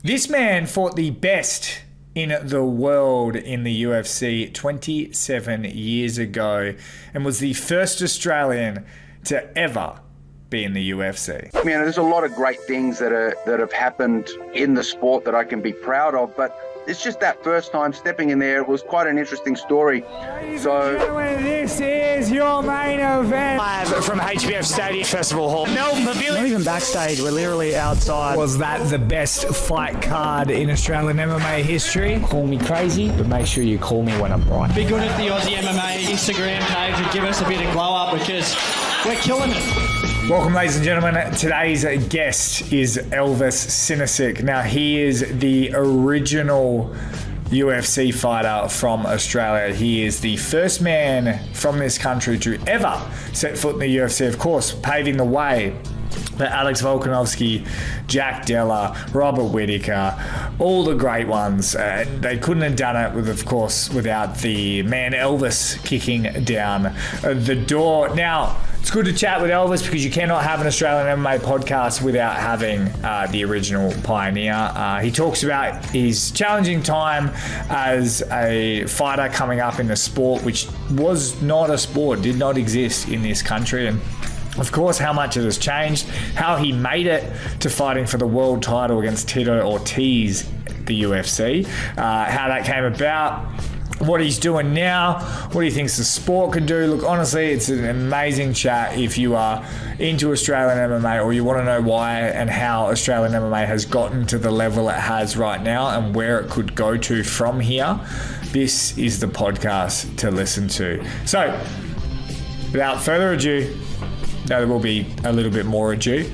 This man fought the best in the world in the UFC 27 years ago and was the first Australian to ever be in the UFC. Man, there's a lot of great things that have happened in the sport that I can be proud of, but it's just that first time stepping in there. It was quite an interesting story. Ladies and gentlemen, this is your main event. Live from HBF Stadium Festival Hall. Melbourne Pavilion. Not even backstage, we're literally outside. Was that the best fight card in Australian MMA history? Call me crazy, but make sure you call me when I'm right. Be good at the Aussie MMA Instagram page and give us a bit of glow up because we're killing it. Welcome, ladies and gentlemen. Today's guest is Elvis Sinosic. Now, he is the original UFC fighter from Australia. He is the first man from this country to ever set foot in the UFC, of course, paving the way for Alex Volkanovski, Jack Della, Robert Whittaker, all the great ones. They couldn't have done it without the man Elvis kicking down the door. Now, it's good to chat with Elvis because you cannot have an Australian MMA podcast without having the original pioneer. He talks about his challenging time as a fighter coming up in a sport which was not a sport, did not exist in this country, and of course, how much it has changed, how he made it to fighting for the world title against Tito Ortiz, the UFC, how that came about, what he's doing now, what he thinks the sport can do. Look, honestly, it's an amazing chat if you are into Australian MMA or you want to know why and how Australian MMA has gotten to the level it has right now and where it could go to from here. This is the podcast to listen to. So, without further ado, no, there will be a little bit more ado.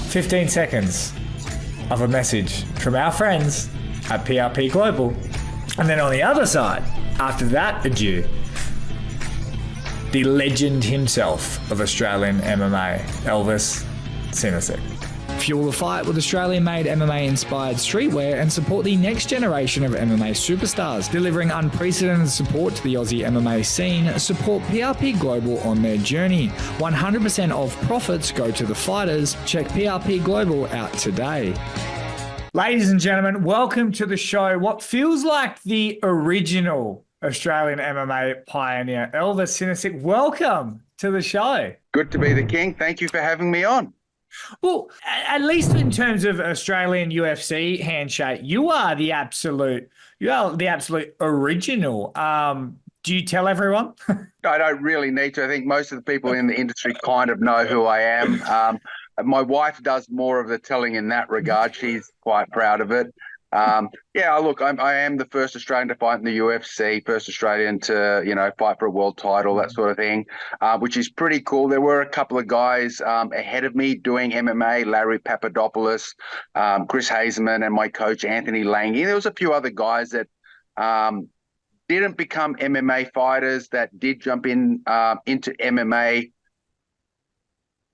15 seconds of a message from our friends at PRP Global. And then on the other side, after that adieu, the legend himself of Australian MMA, Elvis Sinosic. Fuel the fight with Australian-made MMA-inspired streetwear and support the next generation of MMA superstars. Delivering unprecedented support to the Aussie MMA scene, support PRP Global on their journey. 100% of profits go to the fighters. Check PRP Global out today. Ladies and gentlemen, welcome to the show. What feels like the original Australian MMA pioneer, Elvis Sinosic. Welcome to the show. Good to be the king. Thank you for having me on. Well, at least in terms of Australian UFC handshake, you are the absolute original. Do you tell everyone? I don't really need to. I think most of the people in the industry kind of know who I am. My wife does more of the telling in that regard. She's quite proud of it. Look, I am the first Australian to fight in the UFC, first Australian to, fight for a world title, that sort of thing, which is pretty cool. There were a couple of guys ahead of me doing MMA, Larry Papadopoulos, Chris Hazeman, and my coach, Anthony Lange. There was a few other guys that didn't become MMA fighters that did jump into MMA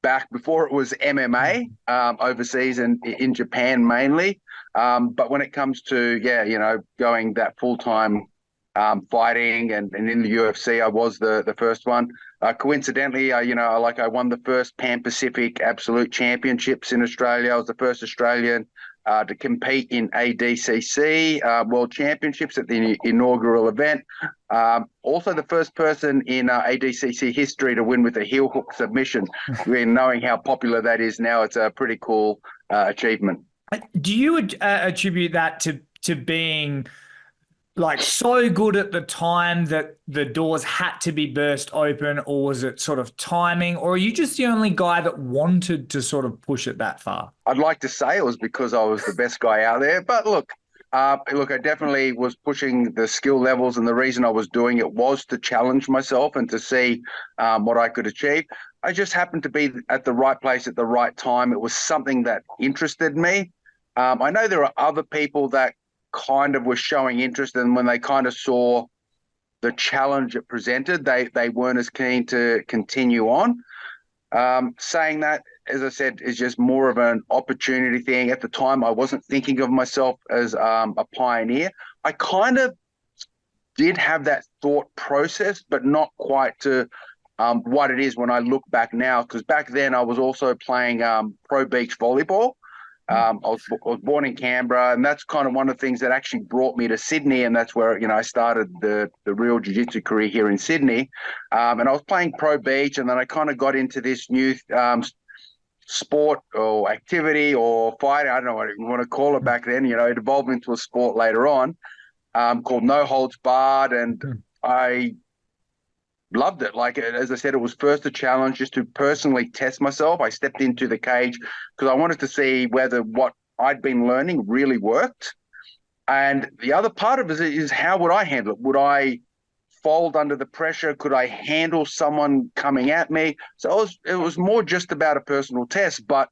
back before it was MMA overseas and in Japan mainly. But when it comes to, going that full-time fighting and in the UFC, I was the first one. Coincidentally, I won the first Pan-Pacific Absolute Championships in Australia. I was the first Australian to compete in ADCC World Championships at the inaugural event. Also the first person in ADCC history to win with a heel hook submission. Knowing how popular that is now, it's a pretty cool achievement. Do you attribute that to being like so good at the time that the doors had to be burst open, or was it sort of timing, or are you just the only guy that wanted to sort of push it that far? I'd like to say it was because I was the best guy out there, but look, I definitely was pushing the skill levels, and the reason I was doing it was to challenge myself and to see what I could achieve. I just happened to be at the right place at the right time. It was something that interested me. I know there are other people that kind of were showing interest, and when they kind of saw the challenge it presented, they weren't as keen to continue on. Saying that, as I said, is just more of an opportunity thing. At the time, I wasn't thinking of myself as a pioneer. I kind of did have that thought process, but not quite to what it is when I look back now, because back then I was also playing pro beach volleyball. I was born in Canberra, and that's kind of one of the things that actually brought me to Sydney, and that's where I started the real jiu-jitsu career here in Sydney. And I was playing pro beach, and then I kind of got into this new sport or activity or fight. I don't know what you want to call it back then. It evolved into a sport later on called No Holds Barred, and I loved it. Like, as I said, it was first a challenge just to personally test myself. I stepped into the cage because I wanted to see whether what I'd been learning really worked. And the other part of it is how would I handle it? Would I fold under the pressure? Could I handle someone coming at me? So it was more just about a personal test. But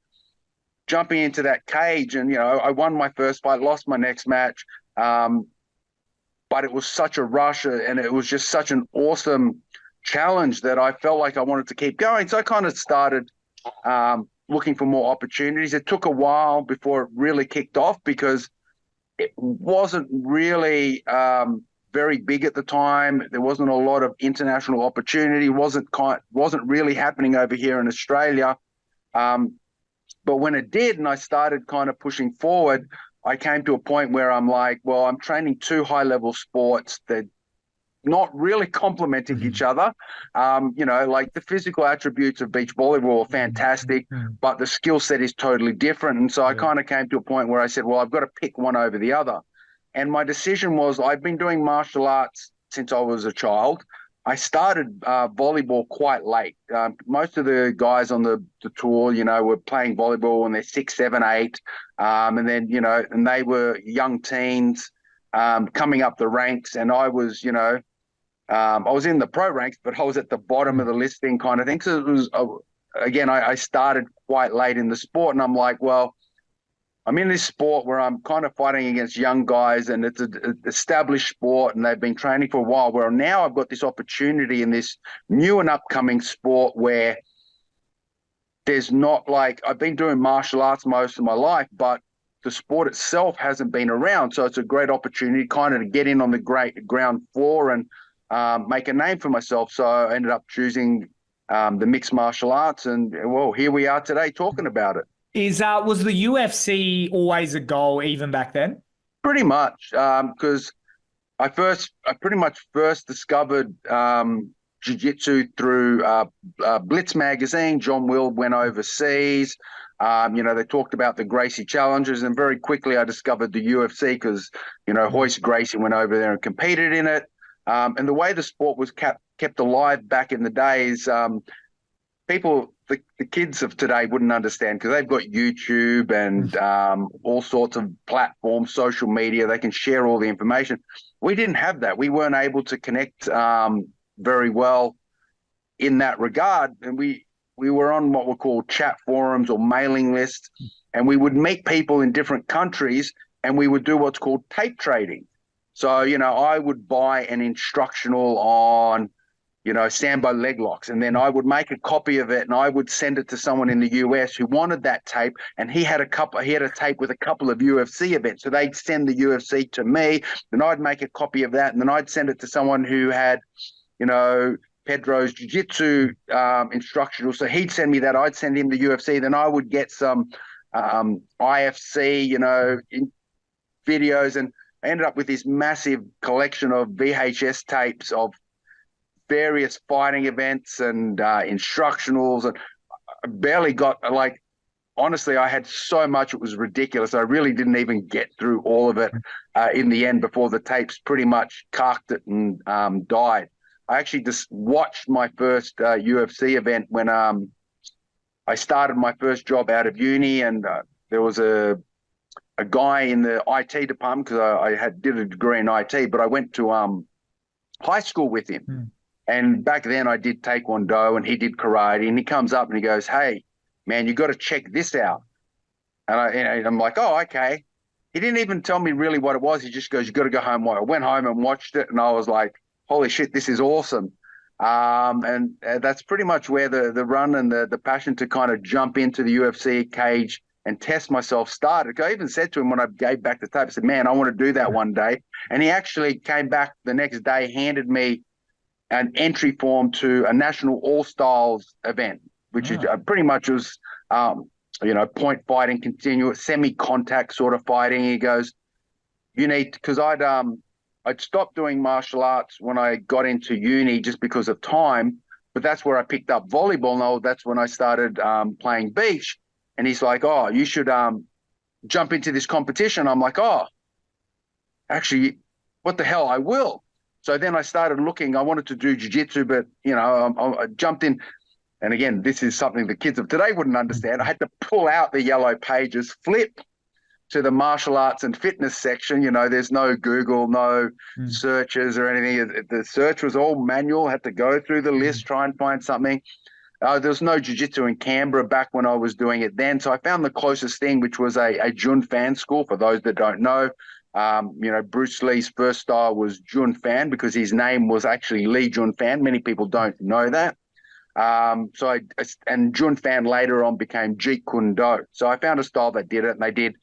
jumping into that cage, and I won my first fight, lost my next match, but it was such a rush, and it was just such an awesome challenge that I felt like I wanted to keep going. So I kind of started looking for more opportunities. It took a while before it really kicked off because it wasn't really very big at the time. There wasn't a lot of international opportunity. Wasn't really happening over here in Australia. But when it did, and I started kind of pushing forward, I came to a point where I'm like, well, I'm training two high-level sports that not really complementing each other. Like the physical attributes of beach volleyball are fantastic, but the skill set is totally different. And so I kind of came to a point where I said, well, I've got to pick one over the other. And my decision was, I've been doing martial arts since I was a child. I started volleyball quite late. Most of the guys on the tour, were playing volleyball when they're 6, 7, 8. And then, and they were young teens coming up the ranks. And I was, I was in the pro ranks, but I was at the bottom of the listing kind of thing. So it was, again, I started quite late in the sport, and I'm like, well, I'm in this sport where I'm kind of fighting against young guys, and it's an established sport, and they've been training for a while, where now I've got this opportunity in this new and upcoming sport where there's not like, I've been doing martial arts most of my life, but the sport itself hasn't been around. So it's a great opportunity kind of to get in on the great ground floor and make a name for myself. So I ended up choosing the mixed martial arts, and well, here we are today talking about it. Was the UFC always a goal even back then? Pretty much, because I pretty much first discovered jiu-jitsu through Blitz magazine. John Will went overseas. They talked about the Gracie challenges, and very quickly I discovered the UFC because, Hoist Gracie went over there and competed in it. And the way the sport was kept alive back in the days, the kids of today wouldn't understand because they've got YouTube and all sorts of platforms, social media. They can share all the information. We didn't have that. We weren't able to connect very well in that regard. And we were on what were called chat forums or mailing lists, and we would meet people in different countries, and we would do what's called tape trading. So, I would buy an instructional on, Sambo leg locks, and then I would make a copy of it, and I would send it to someone in the US who wanted that tape, and he had a tape with a couple of UFC events. So they'd send the UFC to me, then I'd make a copy of that, and then I'd send it to someone who had, Pedro's jiu-jitsu instructional. So he'd send me that, I'd send him the UFC, then I would get some IFC, videos, and I ended up with this massive collection of VHS tapes of various fighting events and instructionals, and I barely got, honestly, I had so much, it was ridiculous. I really didn't even get through all of it in the end before the tapes pretty much carked it and died. I actually just watched my first UFC event when I started my first job out of uni, and there was a guy in the IT department because I did a degree in IT, but I went to high school with him. And back then I did Taekwondo and he did karate, and he comes up and he goes, "Hey, man, you got to check this out." And I'm like, "Oh, okay." He didn't even tell me really what it was. He just goes, "You got to go home." I went home and watched it, and I was like, "Holy shit, this is awesome." And that's pretty much where the run and the passion to kind of jump into the UFC cage and test myself started. I even said to him when I gave back the tape, I said, "Man, I want to do that one day." And he actually came back the next day, handed me an entry form to a national all-styles event, which is pretty much was point fighting, continuous semi-contact sort of fighting. He goes, you need, because I'd stopped doing martial arts when I got into uni just because of time, but that's where I picked up volleyball. No, that's when I started playing beach. And he's like, oh, you should jump into this competition. I'm like, oh, actually, what the hell, I will. So then I started looking. I wanted to do jiu-jitsu, but, I jumped in. And again, this is something the kids of today wouldn't understand. I had to pull out the yellow pages, flip to the martial arts and fitness section. There's no Google, no searches or anything. The search was all manual. I had to go through the list, try and find something. There was no jiu-jitsu in Canberra back when I was doing it then. So I found the closest thing, which was a Jun Fan school. For those that don't know, Bruce Lee's first style was Jun Fan because his name was actually Lee Jun Fan. Many people don't know that. And Jun Fan later on became Jeet Kune Do. So I found a style that did it, and they did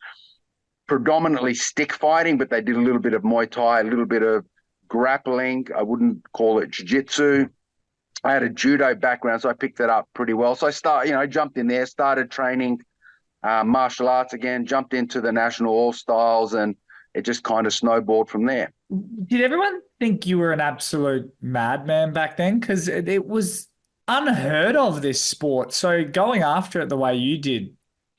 predominantly stick fighting, but they did a little bit of Muay Thai, a little bit of grappling. I wouldn't call it jiu-jitsu. I had a judo background, so I picked it up pretty well. So I jumped in there, started training martial arts again, jumped into the national all styles, and it just kind of snowballed from there. Did everyone think you were an absolute madman back then? Because it was unheard of, this sport. So going after it the way you did,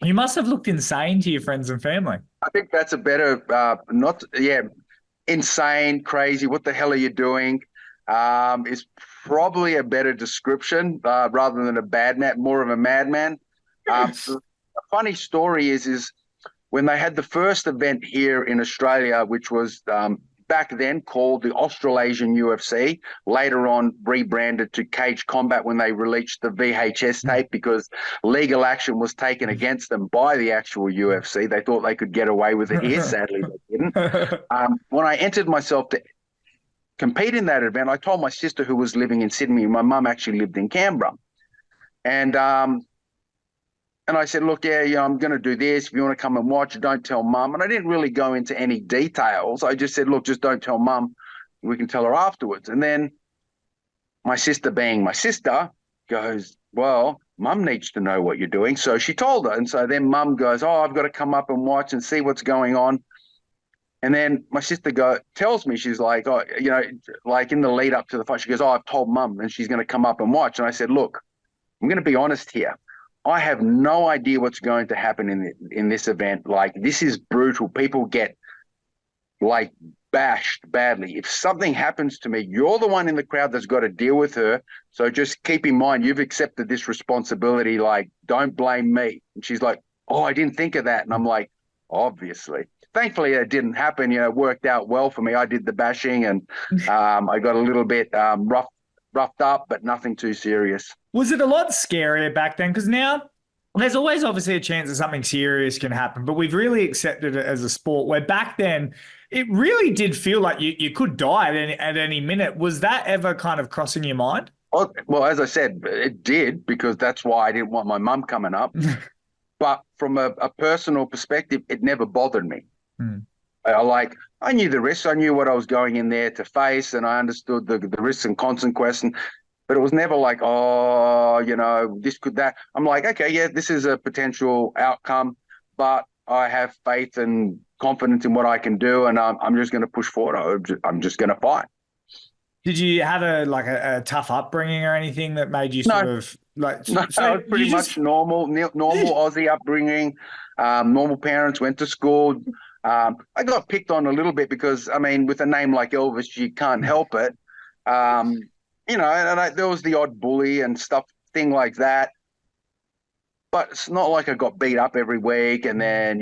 you must have looked insane to your friends and family. I think that's a better, insane, crazy, what the hell are you doing? Is probably a better description rather than a bad man, more of a madman. A funny story is when they had the first event here in Australia, which was back then called the Australasian UFC, later on rebranded to Cage Combat when they released the VHS tape because legal action was taken against them by the actual UFC. They thought they could get away with it here. Sadly, they didn't. When I entered myself to compete in that event, I told my sister, who was living in Sydney, my mum actually lived in Canberra. And I said, look, I'm going to do this. If you want to come and watch, don't tell mum. And I didn't really go into any details. I just said, look, just don't tell mum. We can tell her afterwards. And then my sister, being my sister, goes, well, mum needs to know what you're doing. So she told her. And so then mum goes, oh, I've got to come up and watch and see what's going on. And then my sister tells me, she's like, oh, like in the lead up to the fight, she goes, oh, I've told mum and she's going to come up and watch. And I said, look, I'm going to be honest here. I have no idea what's going to happen in this event. Like, this is brutal. People get like bashed badly. If something happens to me, you're the one in the crowd that's got to deal with her. So just keep in mind, you've accepted this responsibility. Like, don't blame me. And she's like, oh, I didn't think of that. And I'm like, obviously. Thankfully, it didn't happen. It worked out well for me. I did the bashing and I got a little bit roughed up, but nothing too serious. Was it a lot scarier back then? Because now there's always obviously a chance that something serious can happen, but we've really accepted it as a sport where back then it really did feel like you could die at any minute. Was that ever kind of crossing your mind? Well, as I said, it did, because that's why I didn't want my mum coming up. But from a personal perspective, it never bothered me. I knew the risks. I knew what I was going in there to face, and I understood the risks and consequences. But it was never like, oh, this could that. I'm like, okay, yeah, this is a potential outcome, but I have faith and confidence in what I can do, and I'm just going to push forward. I'm just going to fight. Did you have a tough upbringing or anything that made you sort of like? No, so pretty much normal Aussie upbringing. Normal parents, went to school. I got picked on a little bit because, with a name like Elvis, you can't help it. There was the odd bully and thing like that. But it's not like I got beat up every week and then,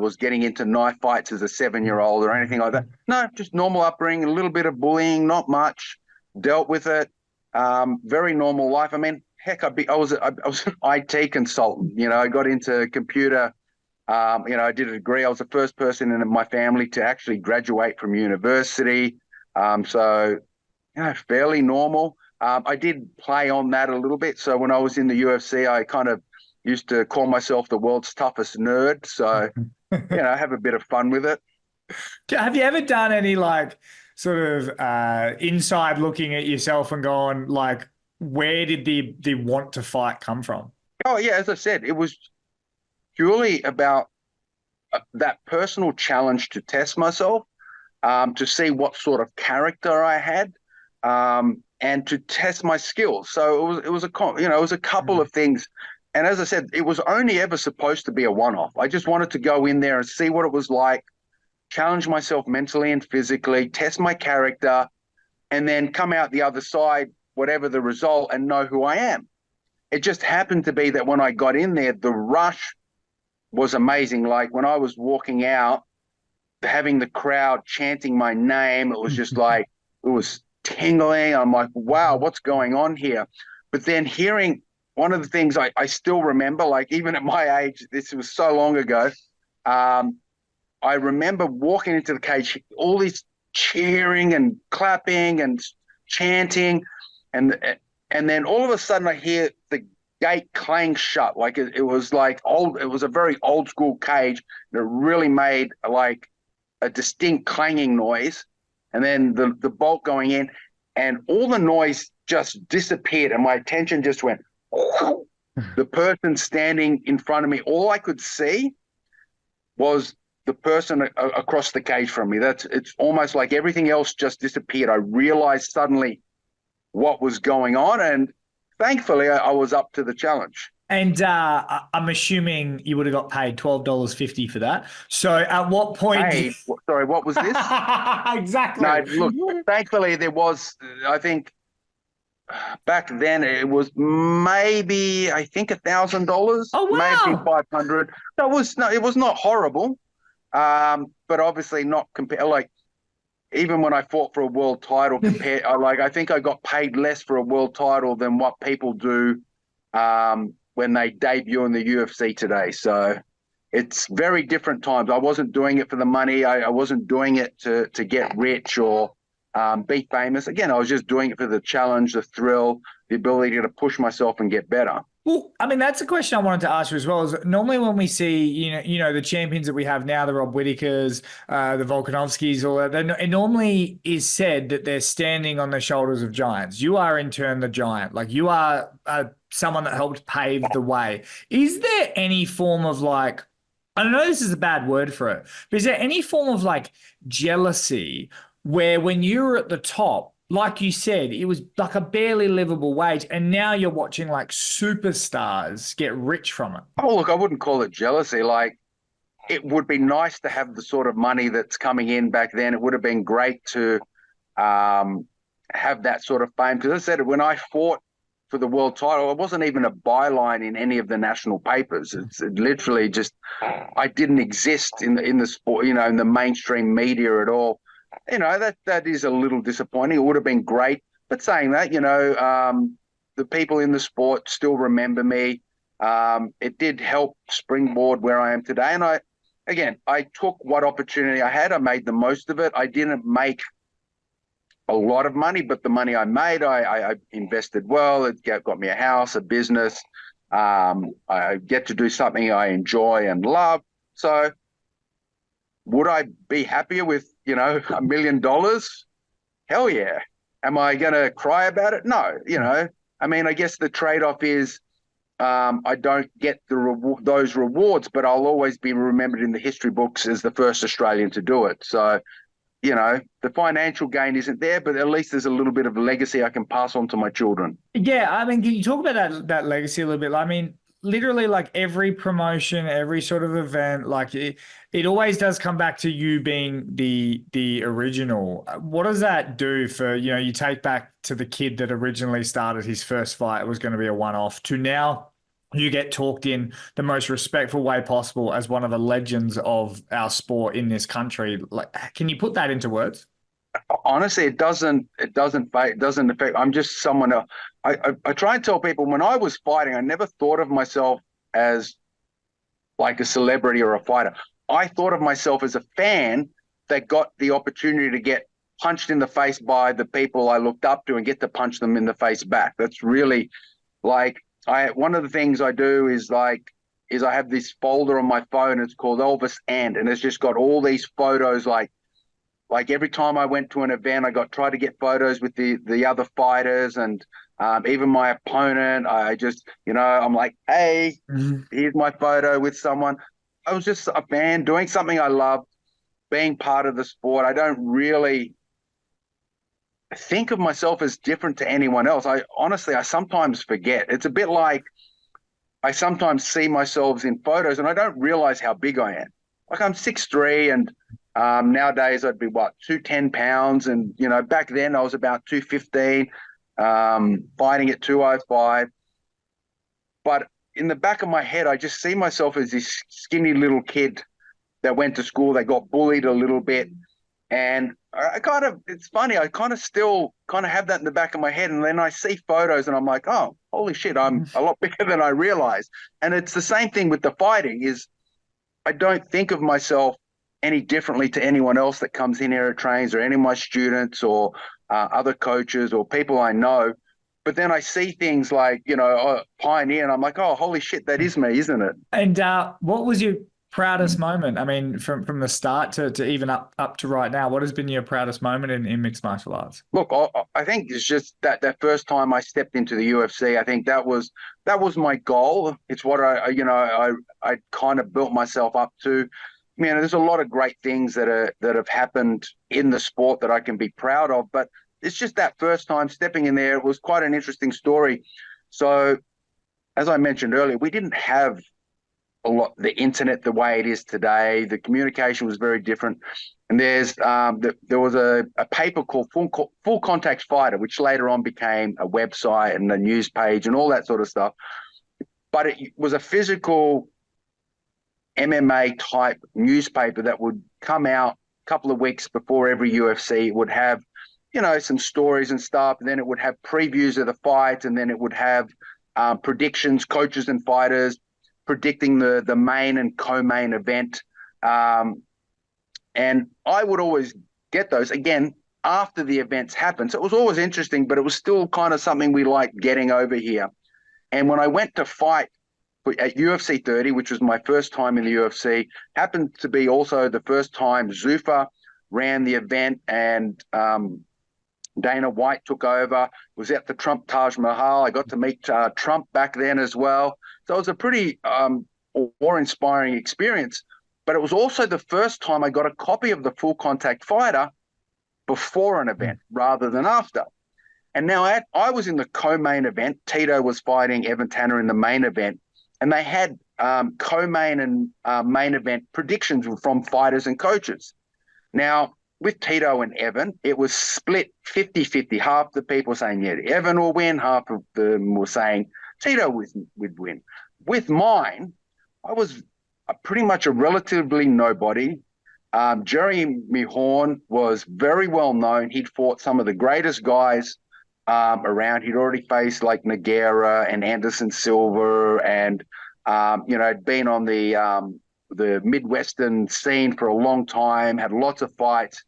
was getting into knife fights as a 7-year-old or anything like that. No, just normal upbringing, a little bit of bullying, not much. Dealt with it. Very normal life. Heck, I was an IT consultant. I got into computer. I did a degree. I was the first person in my family to actually graduate from university. Fairly normal. I did play on that a little bit. So when I was in the UFC, I kind of used to call myself the world's toughest nerd. So, have a bit of fun with it. Have you ever done any sort of inside looking at yourself and going where did the want to fight come from? Oh, yeah. As I said, it was purely about that personal challenge to test myself, to see what sort of character I had, and to test my skills. So it was a couple of things. And as I said, it was only ever supposed to be a one-off. I just wanted to go in there and see what it was like, challenge myself mentally and physically, test my character, and then come out the other side, whatever the result, and know who I am. It just happened to be that when I got in there, the rush was amazing. Like when I was walking out, having the crowd chanting my name, it was just like, it was tingling. I'm like, wow, what's going on here? But then hearing one of the things I still remember, like even at my age, this was so long ago, I remember walking into the cage, all this cheering and clapping and chanting, and then all of a sudden I hear the gate clang shut. Like it was like old. It was a very old school cage that really made like a distinct clanging noise, and then the bolt going in, and all the noise just disappeared, and my attention just went. The person standing in front of me, all I could see was the person across the cage from me. It's almost like everything else just disappeared. I realized suddenly what was going on, and thankfully I was up to the challenge. And I'm assuming you would have got paid $12.50 for that. So at what point? Hey, sorry, what was this? Exactly. No, look, thankfully there was, I think, back then it was maybe $1,000. Oh wow. Maybe $500. So it was not horrible, but obviously not like even when I fought for a world title. I think I got paid less for a world title than what people do when they debut in the UFC today. So it's very different times. I wasn't doing it for the money. I wasn't doing it to get rich or be famous. Again, I was just doing it for the challenge, the thrill, the ability to push myself and get better. Well, I mean, that's a question I wanted to ask you as well. Is normally when we see, you know, the champions that we have now, the Rob Whittakers, the Volkanovskis, all that, it normally is said that they're standing on the shoulders of giants. You are in turn the giant. Like you are someone that helped pave the way. Is there any form of like, I don't know, this is a bad word for it, but is there any form of like jealousy where when you were at the top, like you said, it was like a barely livable wage, and now you're watching like superstars get rich from it? Oh, look, I wouldn't call it jealousy. Like, it would be nice to have the sort of money that's coming in back then. It would have been great to have that sort of fame. Because I said, when I fought for the world title, it wasn't even a byline in any of the national papers. It literally just, I didn't exist in the sport, in the mainstream media at all. That is a little disappointing. It would have been great. But saying that, the people in the sport still remember me. It did help springboard where I am today. And I took what opportunity I had. I made the most of it. I didn't make a lot of money, but the money I made, I invested well. It got me a house, a business. I get to do something I enjoy and love. So would I be happier with, $1 million? Hell yeah. Am I going to cry about it? No. I guess the trade-off is I don't get those rewards, but I'll always be remembered in the history books as the first Australian to do it. So, the financial gain isn't there, but at least there's a little bit of legacy I can pass on to my children. Yeah, can you talk about that legacy a little bit? Literally, like every promotion, every sort of event, like it always does come back to you being the original. What does that do for, you take back to the kid that originally started his first fight, it was going to be a one-off, to now you get talked in the most respectful way possible as one of the legends of our sport in this country. Like, can you put that into words? Honestly, it doesn't affect. I'm just someone else. I try and tell people when I was fighting, I never thought of myself as like a celebrity or a fighter. I thought of myself as a fan that got the opportunity to get punched in the face by the people I looked up to and get to punch them in the face back. That's really like, one of the things I do is I have this folder on my phone. It's called Elvis and it's just got all these photos. Like every time I went to an event, I tried to get photos with the other fighters, and Even my opponent, I just, I'm like, hey, here's my photo with someone. I was just a fan doing something I love, being part of the sport. I don't really think of myself as different to anyone else. I sometimes forget. It's a bit like I sometimes see myself in photos and I don't realize how big I am. Like I'm 6'3", and nowadays I'd be 210 pounds, and back then I was about 215, fighting at 205. But in the back of my head, I just see myself as this skinny little kid that went to school. They got bullied a little bit, and it's funny. I still have that in the back of my head, and then I see photos, and I'm like, oh, holy shit, I'm a lot bigger than I realized. And it's the same thing with the fighting. Is I don't think of myself any differently to anyone else that comes in here at trains, or any of my students, or other coaches, or people I know. But then I see things like, Pioneer, and I'm like, oh, holy shit, that is me, isn't it? And what was your proudest moment? I mean, from the start to even up to right now, what has been your proudest moment in mixed martial arts? Look, I think it's just that first time I stepped into the UFC. I think that was my goal. It's what I kind of built myself up to. There's a lot of great things that have happened in the sport that I can be proud of, but it's just that first time stepping in there. It was quite an interesting story. So, as I mentioned earlier, we didn't have the internet the way it is today. The communication was very different. And there was a paper called Full Contact Fighter, which later on became a website and a news page and all that sort of stuff. But it was a physical MMA type newspaper that would come out a couple of weeks before every UFC. It would have, some stories and stuff. And then it would have previews of the fights, and then it would have predictions, coaches and fighters predicting the main and co-main event. And I would always get those, again, after the events happened. So it was always interesting, but it was still kind of something we liked getting over here. And when I went to fight at UFC 30, which was my first time in the UFC, happened to be also the first time Zuffa ran the event, and Dana White took over, was at the Trump Taj Mahal. I got to meet Trump back then as well. So it was a pretty awe-inspiring experience. But it was also the first time I got a copy of the Full Contact Fighter before an event rather than after. And now I was in the co-main event. Tito was fighting Evan Tanner in the main event. And they had co-main and main event predictions from fighters and coaches. Now, with Tito and Evan, it was split 50-50. Half the people saying, yeah, Evan will win. Half of them were saying Tito would win. With mine, I was pretty much a relatively nobody. Jeremy Horn was very well known. He'd fought some of the greatest guys around. He'd already faced like Nogueira and Anderson Silva, and had been on the Midwestern scene for a long time, had lots of fights.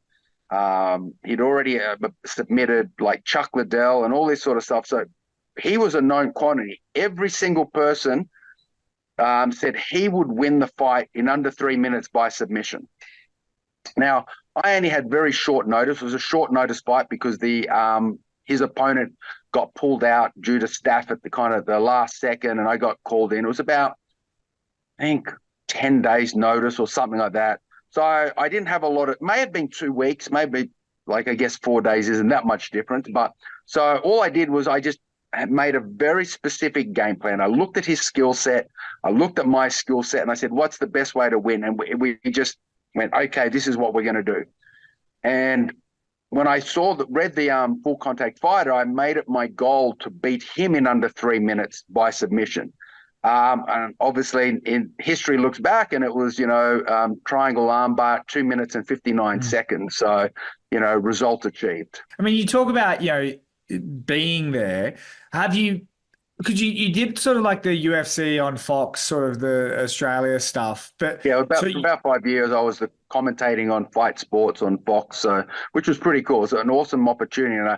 He'd already submitted like Chuck Liddell and all this sort of stuff. So he was a known quantity. Every single person said he would win the fight in under 3 minutes by submission. Now, I only had very short notice. It was a short notice fight because his opponent got pulled out due to staph at the last second, and I got called in. It was about, I think, 10 days notice or something like that. So I didn't have a lot of, may have been 2 weeks, maybe I guess 4 days isn't that much different. But so all I did was I just made a very specific game plan. I looked at his skill set, I looked at my skill set, and I said, what's the best way to win? And we just went, okay, this is what we're going to do. And when I read the Full Contact Fighter, I made it my goal to beat him in under 3 minutes by submission. And obviously, in history looks back, and it was triangle armbar, 2 minutes and 59 seconds. So result achieved. I mean, you talk about being there. Have you? Because you did sort of like the UFC on Fox, sort of the Australia stuff, but yeah, for about 5 years I was commentating on Fight Sports on Fox, which was pretty cool. It's an awesome opportunity, and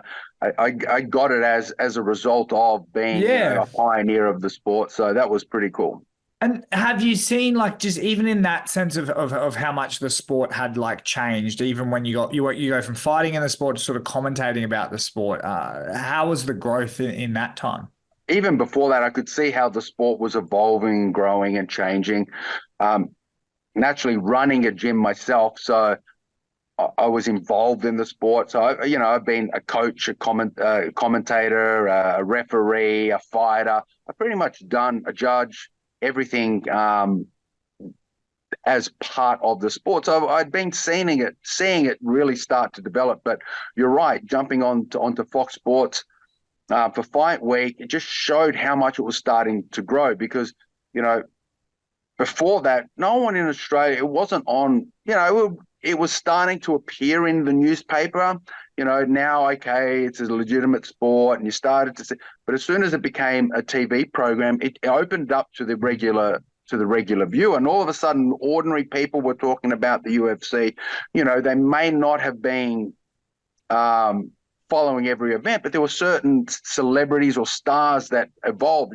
I got it as a result of being a pioneer of the sport. So that was pretty cool. And have you seen, like, just even in that sense of how much the sport had like changed, even when you go from fighting in the sport to sort of commentating about the sport, how was the growth in that time? Even before that, I could see how the sport was evolving, growing, and changing. Naturally, running a gym myself, so I was involved in the sport. So, I've been a coach, a commentator, a referee, a fighter. I've pretty much done a judge, everything as part of the sport. So I'd been seeing it really start to develop. But you're right, jumping onto Fox Sports for Fight Week, it just showed how much it was starting to grow because, before that, no one in Australia, it wasn't on, it was starting to appear in the newspaper. Now, okay, it's a legitimate sport and you started to see, but as soon as it became a TV program, it opened up to the regular viewer. And all of a sudden, ordinary people were talking about the UFC. They may not have been following every event, but there were certain celebrities or stars that evolved,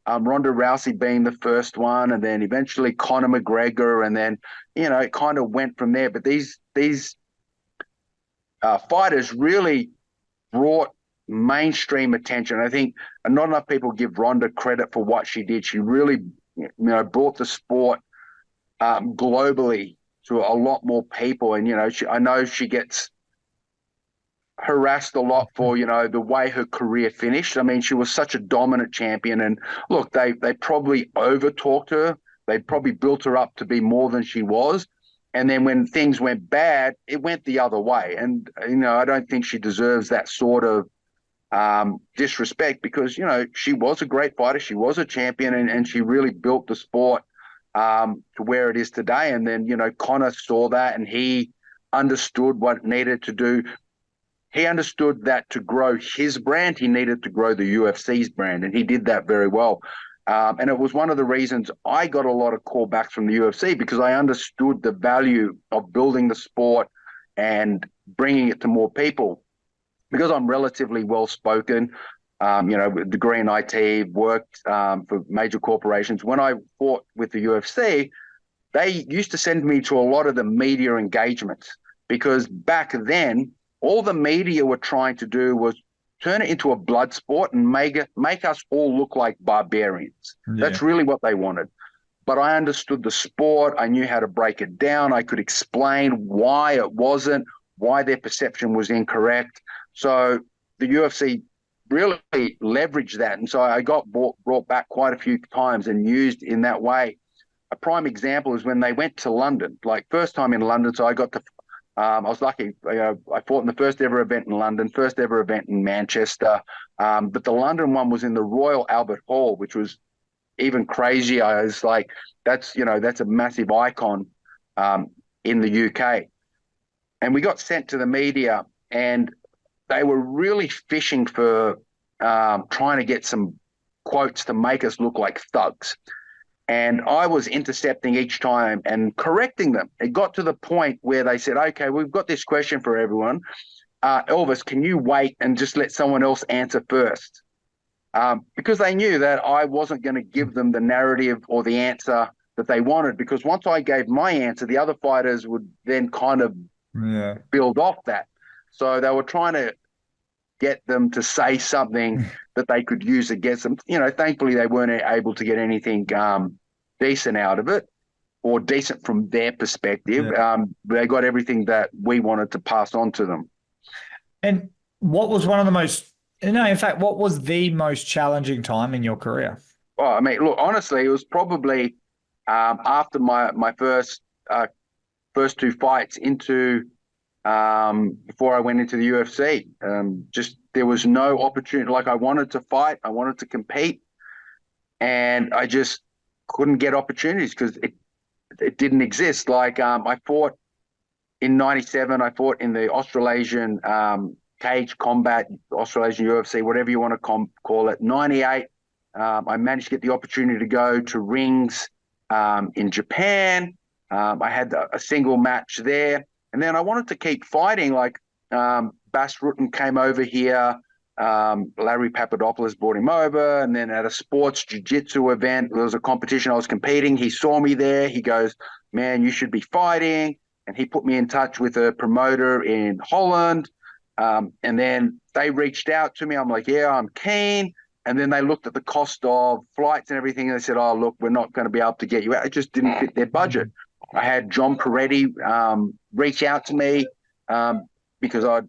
Ronda Rousey being the first one, and then eventually Conor McGregor, and then, it kind of went from there. But these fighters really brought mainstream attention. I think not enough people give Ronda credit for what she did. She really, brought the sport globally to a lot more people. And, I know she gets harassed a lot for, the way her career finished. I mean, she was such a dominant champion. And look, they probably over-talked her. They probably built her up to be more than she was. And then when things went bad, it went the other way. And, I don't think she deserves that sort of disrespect because, she was a great fighter. She was a champion and she really built the sport to where it is today. And then, Conor saw that and he understood what it needed to do. He understood that to grow his brand, he needed to grow the UFC's brand, and he did that very well. And it was one of the reasons I got a lot of callbacks from the UFC because I understood the value of building the sport and bringing it to more people. Because I'm relatively well-spoken, with degree in IT, worked for major corporations. When I fought with the UFC, they used to send me to a lot of the media engagements because back then, all the media were trying to do was turn it into a blood sport and make us all look like barbarians. Yeah. That's really what they wanted. But I understood the sport. I knew how to break it down. I could explain why it wasn't, why their perception was incorrect. So the UFC really leveraged that. And so I got brought back quite a few times and used in that way. A prime example is when they went to London, like first time in London. So I got to I was lucky. I fought in the first ever event in London, first ever event in Manchester. But the London one was in the Royal Albert Hall, which was even crazier. I was like, that's a massive icon in the UK. And we got sent to the media and they were really fishing for trying to get some quotes to make us look like thugs. And I was intercepting each time and correcting them. It got to the point where they said, okay, we've got this question for everyone. Elvis, can you wait and just let someone else answer first? Because they knew that I wasn't going to give them the narrative or the answer that they wanted. Because once I gave my answer, the other fighters would then kind of build off that. So they were trying to get them to say something that they could use against them. Thankfully they weren't able to get anything decent out of it or decent from their perspective. Yeah. They got everything that we wanted to pass on to them. And what was one of the most, in fact, what was the most challenging time in your career? Well, I mean, look, honestly, it was probably after my first two fights into before I went into the UFC. Just there was no opportunity. Like I wanted to fight, I wanted to compete, and I just couldn't get opportunities because it didn't exist. Like I fought in '97. I fought in the Australasian cage combat, Australasian UFC, whatever you want to call it. '98. I managed to get the opportunity to go to rings in Japan. I had a single match there. And then I wanted to keep fighting. Like Bas Rutten came over here. Larry Papadopoulos brought him over, and then at a sports jiu-jitsu event, there was a competition I was competing. He saw me there. He goes, "Man, you should be fighting." And he put me in touch with a promoter in Holland. And then they reached out to me. I'm like, "Yeah, I'm keen." And then they looked at the cost of flights and everything, and they said, "Oh, look, we're not going to be able to get you out." It just didn't fit their budget. I had John Peretti reach out to me because I,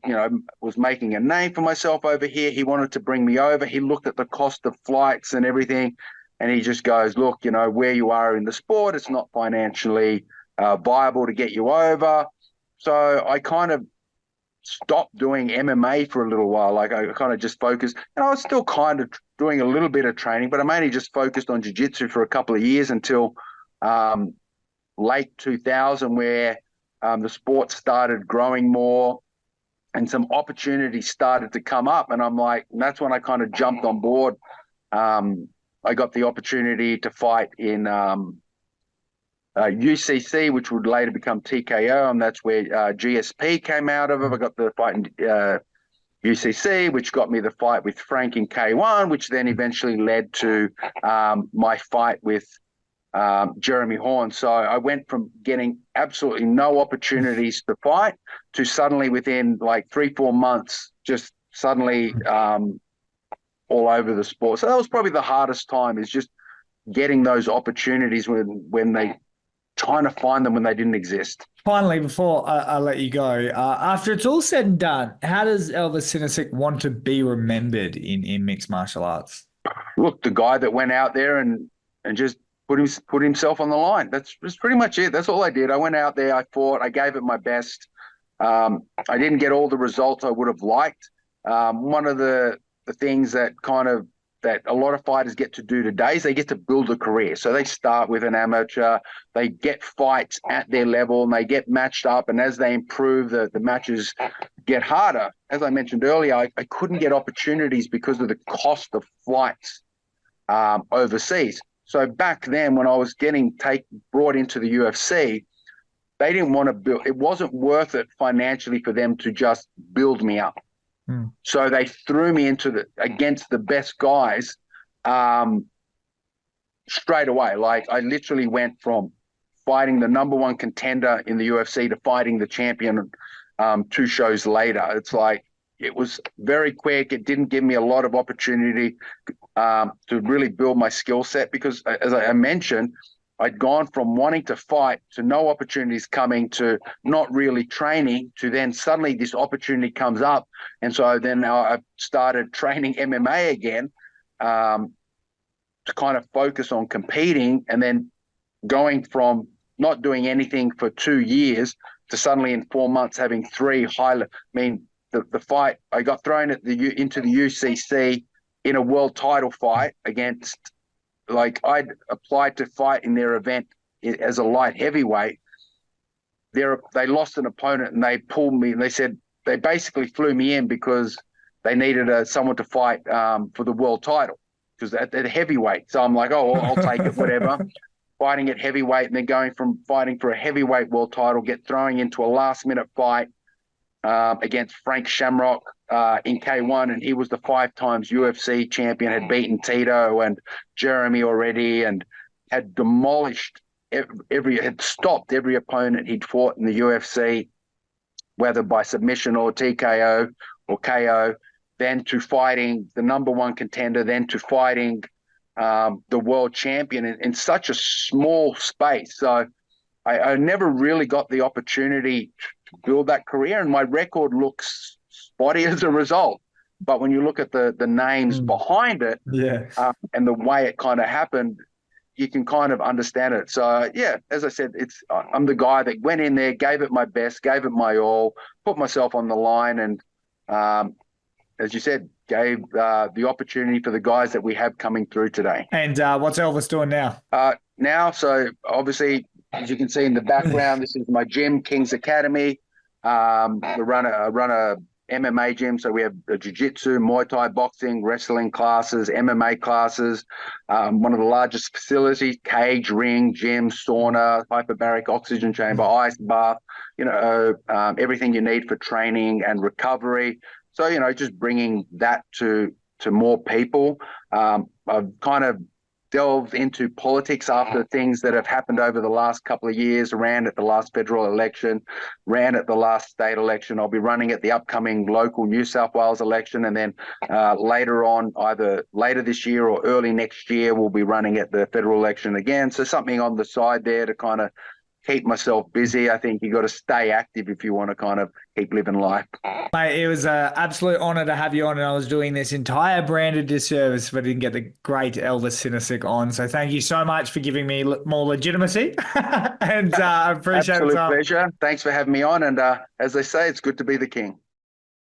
was making a name for myself over here. He wanted to bring me over. He looked at the cost of flights and everything, and he just goes, "Look, where you are in the sport, it's not financially viable to get you over." So I kind of stopped doing MMA for a little while. Like I kind of just focused, and I was still kind of doing a little bit of training, but I mainly just focused on jiu-jitsu for a couple of years until late 2000, where the sport started growing more and some opportunities started to come up. And I'm like, and that's when I kind of jumped on board. I got the opportunity to fight in UCC, which would later become TKO, and that's where GSP came out of it. I got the fight in UCC, which got me the fight with Frank in K1, which then eventually led to my fight with Jeremy Horn. So I went from getting absolutely no opportunities to fight to suddenly within like 3-4 months, just suddenly all over the sport. So that was probably the hardest time, is just getting those opportunities when they trying to find them when they didn't exist. Finally, before I let you go, after it's all said and done, how does Elvis Sinosic want to be remembered in mixed martial arts? Look, the guy that went out there and just put himself on the line. That's pretty much it. That's all I did. I went out there, I fought, I gave it my best. I didn't get all the results I would have liked. One of the things that a lot of fighters get to do today is they get to build a career. So they start with an amateur, they get fights at their level, and they get matched up. And as they improve, the matches get harder. As I mentioned earlier, I couldn't get opportunities because of the cost of flights overseas. So back then, when I was getting brought into the UFC, they didn't want to build. It wasn't worth it financially for them to just build me up. So they threw me against the best guys straight away. Like I literally went from fighting the number one contender in the UFC to fighting the champion 2 shows later. It's like it was very quick. It didn't give me a lot of opportunity to really build my skill set because, as I mentioned, I'd gone from wanting to fight to no opportunities coming to not really training to then suddenly this opportunity comes up. And so then I started training MMA again to kind of focus on competing, and then going from not doing anything for 2 years to suddenly in 4 months having 3 the fight, I got thrown into the UCC in a world title fight against, like I'd applied to fight in their event as a light heavyweight. They lost an opponent and they pulled me, and they basically flew me in because they needed someone to fight for the world title because at heavyweight. So I'm like, oh, I'll take it, whatever. Fighting at heavyweight, and then going from fighting for a heavyweight world title, throwing into a last minute fight against Frank Shamrock in K1, and he was the 5 times UFC champion, had beaten Tito and Jeremy already, and had demolished had stopped every opponent he'd fought in the UFC, whether by submission or TKO or KO, then to fighting the number one contender, then to fighting the world champion in such a small space. So I never really got the opportunity to build that career, and my record looks spotty as a result. But when you look at the names behind it, and the way it kind of happened, you can kind of understand it. So yeah, as I said, I'm the guy that went in there, gave it my best, gave it my all, put myself on the line, and as you said, gave the opportunity for the guys that we have coming through today. And what's Elvis doing now? So obviously, as you can see in the background, this is my gym, King's Academy. We run a MMA gym, so we have a jiu-jitsu, Muay Thai, boxing, wrestling classes, MMA classes, one of the largest facilities, cage, ring, gym, sauna, hyperbaric oxygen chamber, ice bath, everything you need for training and recovery. So, just bringing that to more people. I've kind of delved into politics after things that have happened over the last couple of years. Ran at the last federal election, ran at the last state election. I'll be running at the upcoming local New South Wales election, and then later on, either later this year or early next year, we'll be running at the federal election again. So something on the side there to kind of keep myself busy. I think you got to stay active if you want to kind of keep living life. Mate, it was an absolute honour to have you on, and I was doing this entire branded disservice if I didn't get the great Elvis Sinosic on. So thank you so much for giving me more legitimacy, and I appreciate it. Absolute pleasure. Thanks for having me on, and as they say, it's good to be the king.